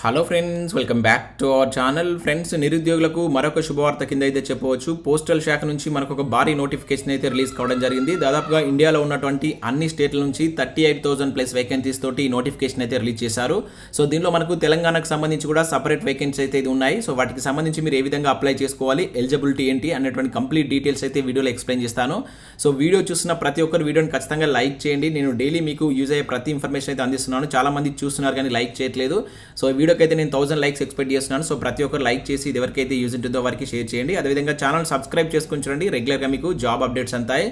Hello friends, welcome back to our channel. Friends, నిరుద్యోగులకు మరొక శుభవార్త కింద అయితే చెప్పవచ్చు. పోస్టల్ శాఖ నుంచి మనకు ఒక భారీ నోటిఫికేషన్ అయితే రిలీజ్ కావడం జరిగింది. దాదాపుగా ఇండియాలో ఉన్నటువంటి అన్ని స్టేట్ల నుంచి 38,000 ప్లస్ వేకెన్సీస్ తోటి ఈ నోటిఫికేషన్ అయితే రిలీజ్ చేశారు. సో దీనిలో మనకు తెలంగాణకు సంబంధించి కూడా సపరేట్ వేకెన్సీస్ అయితే ఉన్నాయి. సో వాటికి సంబంధించి మీరు ఏ విధంగా అప్లై చేసుకోవాలి, ఎలిజిబిలిటీ ఏంటి అనేటువంటి కంప్లీట్ డీటెయిల్స్ అయితే వీడియోలో ఎక్స్ప్లెయిన్ చేస్తాను. సో వీడియో చూస్తున్న ప్రతి ఒక్కరు వీడియోని ఖచ్చితంగా లైక్ చేయండి. నేను డైలీ మీకు యూజ్ అయ్యే ప్రతి ఇన్ఫర్మేషన్ అయితే అందిస్తున్నాను. చాలా మంది చూస్తున్నారు కానీ లైక్ చేయట్లేదు. సో వీడియోకి అయితే నేను 1000 లైక్స్ ఎక్స్పెక్ట్ చేస్తున్నాను. సో ప్రతి ఒక్కరు లైక్ చేసి ఇది ఎవరికైతే యూజ్ ఉంటుందో వారికి షేర్ చేయండి. అదేవిధంగా ఛానల్ సబ్స్క్రైబ్ చేసుకుని చూడండి. రెగ్యులర్గా మీకు జాబ్ అప్డేట్స్ అంతాయి.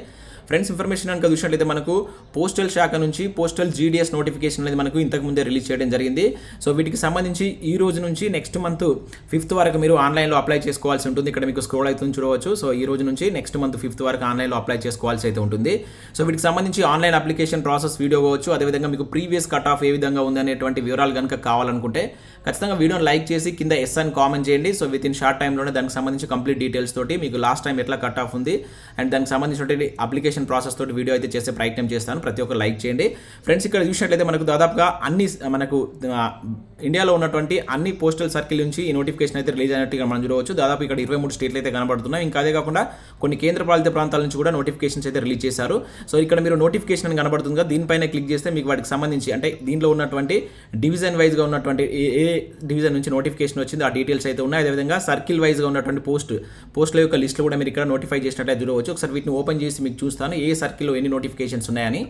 ఫ్రెండ్స్, ఇన్ఫర్మేషన్ కనుక చూసినట్లయితే మనకు పోస్టల్ శాఖ నుంచి పోస్టల్ GDS నోటిఫికేషన్ అనేది మనకు ఇంతకుముందే రిలీజ్ చేయడం జరిగింది. సో వీటికి సంబంధించి ఈ రోజు నుంచి నెక్స్ట్ మంత్ 5th వరకు మీరు ఆన్లైన్లో అప్లై చేసుకోవాల్సి ఉంటుంది. ఇక్కడ మీకు స్క్రోల్ అయితే చూడవచ్చు. సో ఈ రోజు నుంచి నెక్స్ట్ మంత్ 5th వరకు ఆన్లైన్లో అప్లై చేసుకోవాల్సి అయితే ఉంటుంది. సో వీటికి సంబంధించి ఆన్లైన్ అప్లికేషన్ ప్రాసెస్ వీడియో కావచ్చు, అదేవిధంగా మీకు ప్రీవియస్ కట్ ఆఫ్ ఏ విధంగా ఉంది అనేటువంటి వివరాలు కనుక కావాలనుకుంటే ఖచ్చితంగా వీడియోని లైక్ చేసి కింద ఎస్ అని కామెంట్ చేయండి. సో విత్ ఇన్ షార్ట్ టైంలోనే దానికి సంబంధించి కంప్లీట్ డీటెయిల్స్ తోటి మీకు లాస్ట్ టైం ఎట్లా కట్ ఆఫ్ ఉంది అండ్ దానికి సంబంధించినటువంటి అప్లికేషన్ ప్రాసెస్ తోటి వీడియో అయితే చేసే ప్రయత్నం చేస్తాను. ప్రతి ఒక్కరు లైక్ చేయండి. ఫ్రెండ్స్, ఇక్కడ చూసినట్లయితే మనకు దాదాపుగా మనకు ఇండియాలో ఉన్నటువంటి అన్ని పోస్టల్ సర్కిల్ నుంచి ఈ నోటిఫికేషన్ అయితే రిలీజ్ అయినట్టుగా మనం చూడవచ్చు. దాదాపు ఇక్కడ 23 స్టేట్లు అయితే కనబడుతున్నాయి. ఇంకా అదే కాకుండా కొన్ని కేంద్ర పాలిత ప్రాంతాల నుంచి కూడా నోటిఫికేషన్స్ అయితే రిలీజ్ చేశారు. సో ఇక్కడ మీరు నోటిఫికేషన్ అని కనబడుతుందిగా, దీనిపైన క్లిక్ చేస్తే మీకు వాటికి సంబంధించి అంటే దీంట్లో ఉన్నటువంటి డివిజన్ వైజ్గా ఉన్నటువంటి ఏ డివిజన్ నుంచి నోటిఫికేషన్ వచ్చింది ఆ డీటెయిల్స్ అయితే ఉన్నాయి. అదేవిధంగా సర్కిల్ వైజ్గా ఉన్నటువంటి పోస్టుల యొక్క లిస్టులు కూడా మీరు ఇక్కడ నోటిఫై చేసినట్లయితే చూడవచ్చు. ఒకసారి వీటిని ఓపెన్ చేసి మీకు చూస్తాను ఏ సర్కిల్లో ఎన్ని నోటిఫికేషన్స్ ఉన్నాయని.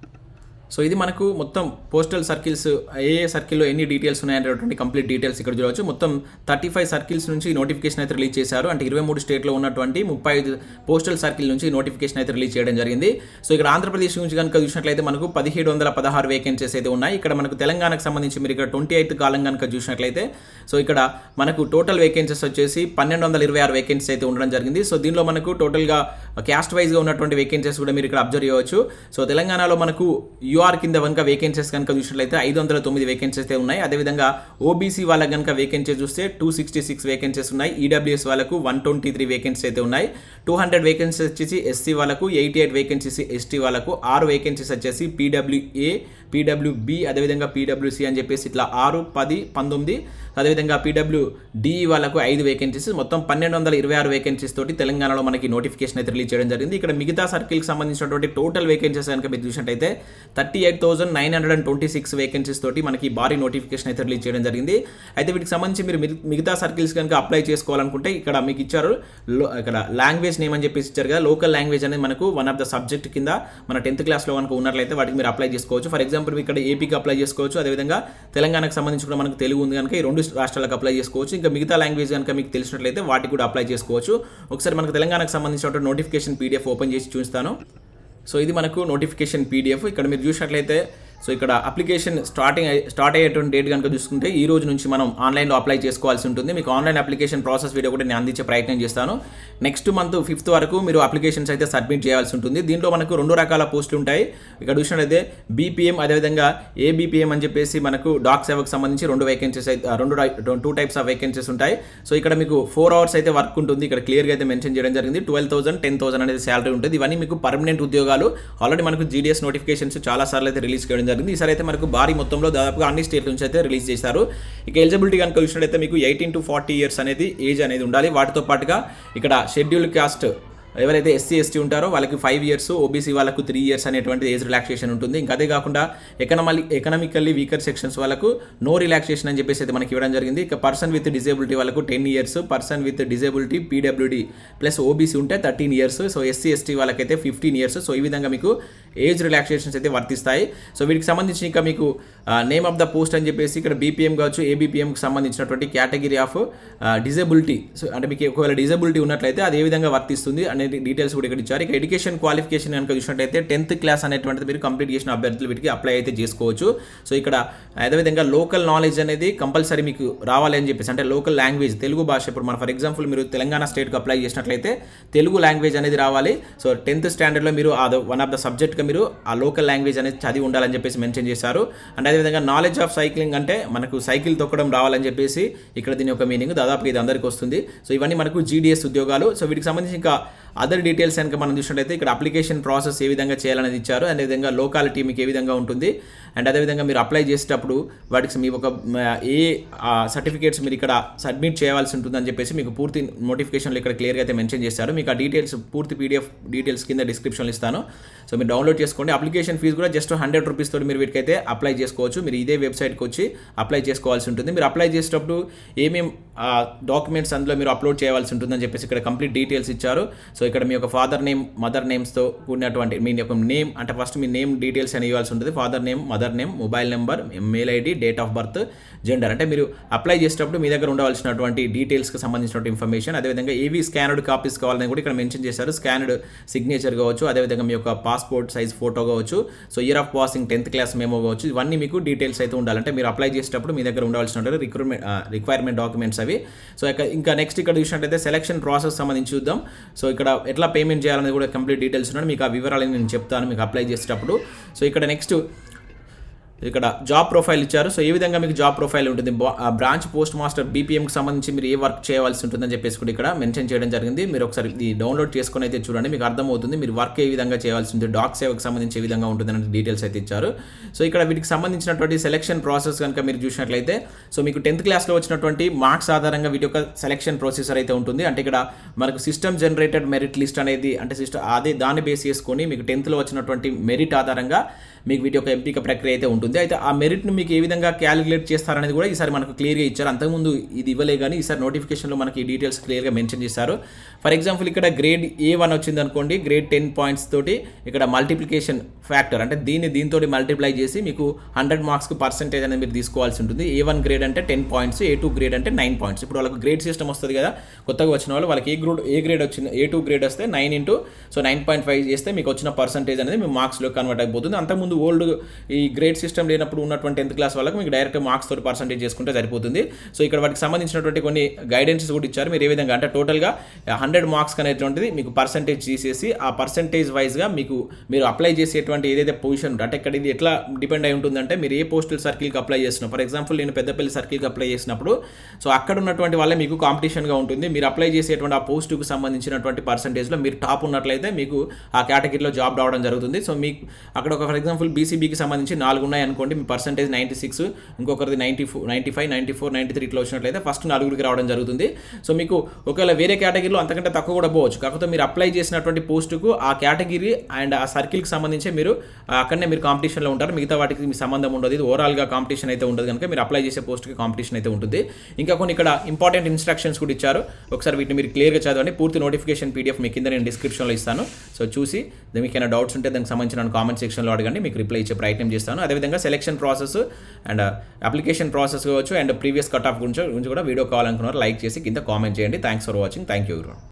సో ఇది మనకు మొత్తం పోస్టల్ సర్కిల్స్ ఏ సర్కిల్లో ఎన్ని డీటెయిల్స్ ఉన్నాయనేటువంటి కంప్లీట్ డీటెయిల్స్ ఇక్కడ చూడవచ్చు. మొత్తం 35 సర్కిల్స్ నుంచి నోటిఫికేషన్ అయితే రిలీజ్ చేశారు. అంటే 23 స్టేట్లో ఉన్నటువంటి 35 పోస్టల్ సర్కిల్ నుంచి నోటిఫికేషన్ అయితే రిలీజ్ చేయడం జరిగింది. సో ఇక్కడ ఆంధ్రప్రదేశ్ నుంచి కనుక చూసినట్లయితే మనకు 1716 వేకెన్సీస్ అయితే ఉన్నాయి. ఇక్కడ మనకు తెలంగాణకు సంబంధించి మీరు ఇక్కడ 28th కాలం కనుక చూసినట్లయితే సో ఇక్కడ మనకు టోటల్ వేకెన్సీస్ వచ్చేసి 1226 వేకెన్సీస్ అయితే ఉండడం జరిగింది. సో దీనిలో మనకు టోటల్గా క్యాస్ట్ వైజ్గా ఉన్నటువంటి వేకెన్సీస్ కూడా మీరు ఇక్కడ అబ్జర్వ్ చేయవచ్చు. సో తెలంగాణలో మనకు యూఆర్ కింద కనుక వేకెన్సీస్ కనుక చూసినట్లయితే 509 వేకెన్సీస్ అయితే ఉన్నాయి. అదేవిధంగా ఓబీసీ వాళ్ళకి కనుక వేకెన్సీస్ చూస్తే 266 వేకెన్సీస్ ఉన్నాయి. ఈడబ్ల్యూఎస్ వాళ్ళకు 123 వేకెన్సీస్ అయితే ఉన్నాయి. 200 వేకెన్సీస్ వచ్చేసి ఎస్సీ వాళ్ళకు, 88 వేకెన్సీస్ ఎస్టీ వాళ్ళకు, 6 వేకెన్సీస్ వచ్చేసి పీడబ్ల్యూఏ, పీడబ్ల్యూబీ, అదేవిధంగా పీడబ్ల్యూసీ అని చెప్పేసి ఇట్లా 6, 10, 19, అదేవిధంగా పీడబ్ల్యూడి వాళ్ళకు 5 వేకెన్సీస్, మొత్తం 1226 వేకెన్సీస్ తోటి తెలంగాణలో మనకి నోటిఫికేషన్ అయితే రిలీజ్ చేయడం జరిగింది. ఇక్కడ మిగతా సర్కిల్కి సంబంధించినటువంటి టోటల్ వేకెన్సీస్ కనుక మీరు చూసినట్టయితే 38,926 వేకెన్సీస్ తోటి మనకి భారీ నోటిఫికేషన్ అయితే రిలీజ్ చేయడం జరిగింది. అయితే వీటికి సంబంధించి మీరు మిగతా సర్కిల్స్ కనుక అప్లై చేసుకోవాలనుకుంటే ఇక్కడ మీకు ఇచ్చారు ఇక్కడ లాంగ్వేజ్ నేమ్ అని చెప్పేసి ఇచ్చారు కదా. లోకల్ లాంగ్వేజ్ అనేది మనకు వన్ ఆఫ్ ద సబ్జెక్ట్ కింద మన 10th క్లాస్లో కనుక ఉన్నట్లయితే వాటికి మీరు అప్లై చేసుకోవచ్చు. ఫర్ ఎగ్జాంపుల్ ఇక్కడ ఏపీకి అప్లై చేసుకోవచ్చు. అదేవిధంగా తెలంగాణకు సంబంధించి కూడా మనకు తెలుగు ఉంది కనుక ఈ 2 రాష్ట్రాలకు అప్లై చేసుకోవచ్చు. ఇంకా మిగతా లాంగ్వేజ్ కనుక మీకు తెలిసినట్లయితే వాటికి కూడా అప్లై చేసుకోవచ్చు. ఒకసారి మనకు తెలంగాణకు సంబంధించిన నోటిఫికేషన్ PDF ఓపెన్ చేసి చూస్తాను. సో ఇది మనకు నోటిఫికేషన్ PDF. ఇక్కడ మీరు చూసినట్లయితే సో ఇక్కడ అప్లికేషన్ స్టార్ట్ అయ్యేటువంటి డేట్ కనుక చూసుకుంటే ఈ రోజు నుంచి మనం ఆన్లైన్లో అప్లై చేసుకోవాల్సి ఉంటుంది. మీకు ఆన్లైన్ అప్లికేషన్ ప్రాసెస్ వీడియో కూడా నేను అందించే ప్రయత్నం చేస్తాను. నెక్స్ట్ మంత్ 5th వరకు మీరు అప్లికేషన్స్ అయితే సబ్మిట్ చేయాల్సి ఉంటుంది. దీంట్లో మనకు 2 రకాల పోస్టులు ఉంటాయి. ఇక్కడ చూసినట్లయితే BPM అదేవిధంగా ABPM అని చెప్పేసి మనకు డాక్ సేవకు సంబంధించి 2 వేకెన్సీస్ అయితే 2 టైప్స్ ఆఫ్ వేకెన్సీస్ ఉంటాయి. సో ఇక్కడ మీకు 4 hours అయితే వర్క్ ఉంటుంది. ఇక్కడ క్లియర్గా అయితే మెన్షన్ చేయడం జరిగింది. 12,000, 10,000 అనేది శాలరీ ఉంటుంది. ఇవన్నీ మీకు పర్మనెంట్ ఉద్యోగాలు. ఆల్రెడీ మనకు GDS నోటిఫికేషన్స్ చాలా సార్లు అయితే రిలీజ్ చేయడం జరిగింది. ఈసారి అయితే మనకు భారీ మొత్తంలో దాదాపుగా అన్ని స్టేట్ల నుంచి అయితే రిలీజ్ చేశారు. ఇక ఎలిజిబిలిటీ కనుక చూసినట్లయితే మీకు 18 to 40 years అనేది ఏజ్ అనేది ఉండాలి. వాటితో పాటుగా ఇక్కడ షెడ్యూల్డ్ కాస్ట్ ఎవరైతే SC ST ఉంటారో వాళ్ళకి 5 years, OBC వాళ్ళకు 3 years అనేటువంటి ఏజ్ రిలాక్సేషన్ ఉంటుంది. ఇంకా అదే కాకుండా ఎకనామికల్లీ వీకర్ సెక్షన్స్ వాళ్ళకు నో రిలాక్సేషన్ అని చెప్పేసి అయితే మనకి ఇవ్వడం జరిగింది. ఇక పర్సన్ విత్ డిజేబిలిటీ వాళ్ళకు 10 years, person with disability PWD plus OBC ఉంటే 13 years, సో SC ST వాళ్ళకైతే 15 years. సో ఈ విధంగా మీకు ఏజ్ రిలాక్సేషన్స్ అయితే వర్తిస్తాయి. సో వీటికి సంబంధించి ఇంకా మీకు నేమ్ ఆఫ్ ద పోస్ట్ అని చెప్పేసి ఇక్కడ BPM కావచ్చు, ABPMకి సంబంధించినటువంటి కేటగిరీ ఆఫ్ డిజేబిలిటీ, సో అంటే మీకు ఒకవేళ డిజేబిలిటీ ఉన్నట్లయితే అది ఏ విధంగా వర్తిస్తుంది అనే డీటెయిల్స్ కూడా ఇక్కడ ఇచ్చారు. ఇక ఎడ్యుకేషన్ క్వాలిఫికేషన్ కనుక చూసినట్లయితే 10th క్లాస్ అనేటువంటిది మీరు కంప్లీట్ చేసిన అభ్యర్థులు వీటికి అప్లై అయితే చేసుకోవచ్చు. సో ఇక్కడ అదేవిధంగా లోకల్ నాలెడ్జ్ అనేది కంపల్సరీ మీకు రావాలి అని చెప్పేసి, అంటే లోకల్ లాంగ్వేజ్ తెలుగు భాష. ఇప్పుడు మన ఫర్ ఎగ్జాంపుల్ మీరు తెలంగాణ స్టేట్కి అప్లై చేసినట్లయితే తెలుగు లాంగ్వేజ్ అనేది రావాలి. సో 10th స్టాండర్డ్లో మీరు వన్ ఆఫ్ ద సబ్జెక్ట్గా మీరు ఆ లోకల్ లాంగ్వేజ్ అనేది చదివి ఉండాలని చెప్పేసి మెన్షన్ చేశారు. అండ్ అదేవిధంగా నాలెడ్జ్ ఆఫ్ సైక్లింగ్ అంటే మనకు సైకిల్ తొక్కడం రావాలని చెప్పేసి ఇక్కడ దీని యొక్క మీనింగ్. దాదాపు ఇది అందరికీ వస్తుంది. సో ఇవన్నీ మనకు GDS ఉద్యోగాలు. సో వీటికి సంబంధించి ఇంకా అదర్ డీటెయిల్స్ కనుక మనం చూసినట్లయితే ఇక్కడ అప్లికేషన్ ప్రాసెస్ ఏ విధంగా చేయాలనేది ఇచ్చారు. అదేవిధంగా లోకాలిటీ మీకు ఏ విధంగా ఉంటుంది, అండ్ అదేవిధంగా మీరు అప్లై చేసేటప్పుడు వాటికి మీ ఒక ఏ సర్టిఫికేట్స్ మీరు ఇక్కడ సబ్మిట్ చేయాల్సి ఉంటుందని చెప్పేసి మీకు పూర్తి నోటిఫికేషన్లో ఇక్కడ క్లియర్గా అయితే మెన్షన్ చేస్తారు. మీకు ఆ డీటెయిల్స్ పూర్తి పీడిఎఫ్ డీటెయిల్స్ కింద డిస్క్రిప్షన్లో ఇస్తాను. సో మీరు డౌన్లోడ్ చేసుకోండి. అప్లికేషన్ ఫీజు కూడా జస్ట్ 100 రూపీస్ తోటి మీరు వీటికైతే అప్లై చేసుకోవచ్చు. మీరు ఇదే వెబ్సైట్కి వచ్చి అప్లై చేసుకోవాల్సి ఉంటుంది. మీరు అప్లై చేసేటప్పుడు ఏమేమి డాక్యుమెంట్స్ అందులో మీరు అప్లోడ్ చేయాల్సి ఉంటుందని చెప్పేసి ఇక్కడ కంప్లీట్ డీటెయిల్స్ ఇచ్చారు. సో ఇక్కడ మీ యొక్క ఫాదర్ నేమ్, మదర్ నేమ్స్తో కూడినటువంటి మీ యొక్క నేమ్, అంటే ఫస్ట్ మీ నేమ్ డీటెయిల్స్ అని ఇవ్వాల్సి ఉంటుంది. Father name, mother name, mobile number, mail ID, date of birth, gender. అంటే మీరు అప్లై చేసేటప్పుడు మీ దగ్గర ఉండవలసినటువంటి డీటెయిల్స్కి సంబంధించినటువంటి ఇన్ఫర్మేషన్. అదేవిధంగా ఏవి స్కానర్డ్ కాపీస్ కావాలని కూడా ఇక్కడ మెన్షన్ చేశారు. స్కానర్డ్ సిగ్నేచర్ కావచ్చు, అదేవిధంగా మీ యొక్క పాస్పోర్ట్ సైజ్ ఫోటో కావచ్చు, so year of passing 10th class memo కావచ్చు. ఇవన్నీ మీకు డీటెయిల్స్ అయితే ఉండాలంటే మీరు అప్లై చేసేటప్పుడు మీ దగ్గర ఉండవలసిన రిక్వైర్మెంట్ డాక్యుమెంట్స్ అవి. సో ఇంకా నెక్స్ట్ ఇక్కడ చూసినట్టయితే సెలక్షన్ ప్రాసెస్ సంబంధించి చూద్దాం. సో ఇక్కడ ఎట్లా పేమెంట్ చేయాలనేది కూడా కంప్లీట్ డీటెయిల్స్ ఉన్నాయి. మీకు ఆ వివరాలను నేను చెప్తాను మీకు అప్లై చేసేటప్పుడు. సో ఇక్కడ నెక్స్ట్ ఇక్కడ జాబ్ ప్రొఫైల్ ఇచ్చారు. సో ఏ విధంగా మీకు జాబ్ ప్రొఫైల్ ఉంటుంది, బ్రాంచ్ పోస్ట్ మాస్టర్ బీపీఎంకి సంబంధించి మీరు ఏ వర్క్ చేయవలసి ఉంటుందని చెప్పేసి కూడా ఇక్కడ మెన్షన్ చేయడం జరిగింది. మీరు ఒకసారి ఇది డౌన్లోడ్ చేసుకొని అయితే చూడండి, మీకు అర్థమవుతుంది మీరు వర్క్ ఏ విధంగా చేయాల్సి ఉంటుంది, డాక్ సేవకు సంబంధించి ఏ విధంగా ఉంటుంది అనే డీటెయిల్స్ అయితే ఇచ్చారు. సో ఇక్కడ వీటికి సంబంధించినటువంటి సెలక్షన్ ప్రాసెస్ కనుక మీరు చూసినట్లయితే, సో మీకు 10th క్లాస్లో వచ్చినటువంటి మార్క్స్ ఆధారంగా వీటి యొక్క సెలక్షన్ ప్రొసీజర్ అయితే ఉంటుంది. అంటే ఇక్కడ మనకు సిస్టమ్ జనరేటెడ్ మెరిట్ లిస్ట్ అనేది, అంటే అదే దాన్ని బేస్ చేసుకొని మీకు 10thలో వచ్చినటువంటి మెరిట్ ఆధారంగా మీకు వీటి యొక్క ఎంపిక ప్రక్రియ అయితే ఉంటుంది. అయితే ఆ మెరిట్ని మీకు ఏ విధంగా క్యాలిక్యులేట్ చేస్తారనేది కూడా ఈసారి మనకు క్లియర్గా ఇచ్చారు. అంతకుముందు ఇది ఇవ్వలే కానీ ఈసారి నోటిఫికేషన్లో మనకి ఈ డీటెయిల్స్ క్లియర్గా మెన్షన్ చేశారు. ఫర్ ఎగ్జాంపుల్ ఇక్కడ గ్రేడ్ A1 వచ్చింది అనుకోండి, గ్రేడ్ 10 పాయింట్స్ తోటి ఇక్కడ మల్టిప్లికేషన్ ఫ్యాక్టర్, అంటే దీంతో మల్టిప్లై చేసి మీకు 100 మార్క్స్కి పర్సెంటేజ్ అనేది మీరు తీసుకోవాల్సి ఉంటుంది. A1 గ్రేడ్ అంటే 10 పాయింట్స్, A2 గ్రేడ్ అంటే 9 పాయింట్స్. ఇప్పుడు వాళ్ళకి గ్రేడ్ సిస్టమ్ వస్తుంది కదా, కొత్తగా వచ్చిన వాళ్ళు వాళ్ళకి ఏ గ్రేడ్ వచ్చింది, A2 గ్రేడ్ వస్తే 9 ఇంటూ 9.5 చేస్తే మీకు వచ్చిన పర్సెంటేజ్ అనేది మీ మార్క్స్లో కన్వర్ట్ అయిపోతుంది. అంతకుముందు ఓల్డ్ ఈ గ్రేడ్ సిస్టమ్ లేనప్పుడు ఉన్నటువంటి 10th క్లాస్ వాళ్ళకి మీకు డైరెక్ట్ మార్క్స్ తోటి పర్సెంటేజ్ చేసుకుంటే సరిపోతుంది. సో ఇక్కడ వాటికి సంబంధించినటువంటి కొన్ని గైడెన్సెస్ కూడా ఇచ్చారు. మీరు ఏ విధంగా అంటే టోటల్గా 100 మార్క్స్ అనేటువంటిది మీకు పర్సెంటేజ్ తీసేసి ఆ పర్సెంటేజ్ వైజ్గా మీరు అప్లై చేసేటువంటి ఏదైతే పొజిషన్, అంటే ఇక్కడ ఇది ఎట్లా డిపెండ్ అయి ఉంటుందంటే మీరు ఏ పోస్టల్ సర్కిల్కి అప్లై చేస్తున్నారు. ఫర్ ఎగ్జాంపుల్ నేను పెద్దపల్లి సర్కిల్కి అప్లై చేసినప్పుడు సో అక్కడ ఉన్నటువంటి వాళ్ళే మీకు కాంపిటీషన్గా ఉంటుంది. మీరు అప్లై చేసేటువంటి ఆ పోస్టుకు సంబంధించినటువంటి పర్సెంటేజ్లో మీరు టాప్ ఉన్నట్లయితే మీకు ఆ కేటగిరీలో జాబ్ రావడం జరుగుతుంది. సో మీకు అక్కడ ఒక ఫర్ ఎగ్జాంపుల్ బీసీబీకి సంబంధించి 4 ఉన్నాయి అనుకోండి, మీ పర్సెంటేజ్ 96, ఇంకొకరిది 94, 95, 94, 93 ఇట్లా వచ్చినట్లయితే ఫస్ట్ 4కి రావడం జరుగుతుంది. సో మీకు ఒకవేళ వేరే కేటగిరీలో అంతకంటే తక్కువ కూడా పోవచ్చు. కాకపోతే మీరు అప్లై చేసినటువంటి పోస్టుకు ఆ కేటగిరీ అండ్ ఆ సర్కిల్కి సంబంధించి మీరు అక్కడనే మీరు కాంపిటీషన్లో ఉంటారు. మిగతా వాటికి మీ సంబంధం ఉండదు. ఇది ఓవరాల్గా కాంపిటీషన్ అయితే ఉండదు కనుక మీరు అప్లై చేసే పోస్ట్కి కాంపిటీషన్ అయితే ఉంటుంది. ఇంకా కొన్ని ఇక్కడ ఇంపార్టెంట్ ఇన్స్ట్రక్షన్స్ కూడా ఇచ్చారు. ఒకసారి వీటిని మీరు క్లియర్గా చదవండి. పూర్తి నోటిఫికేషన్ PDF మీ కింద నేను డిస్క్రిప్షన్లో ఇస్తాను. సో చూసి మీకు ఏమైనా డౌట్స్ ఉంటే దానికి సంబంధించిన కామెంట్ సెక్షన్లో అడగండి, మీకు రిప్లై ఇచ్చే ప్రయత్నం చేస్తాను. అదేవిధంగా selection process and application process కావచ్చు అండ్ ప్రీవియస్ కట్ ఆఫ్ గురించి కూడా వీడియో కావాలనుకున్నారు లైక్ చేసి కింద కామెంట్ చేయండి. Thanks for watching. Thank you.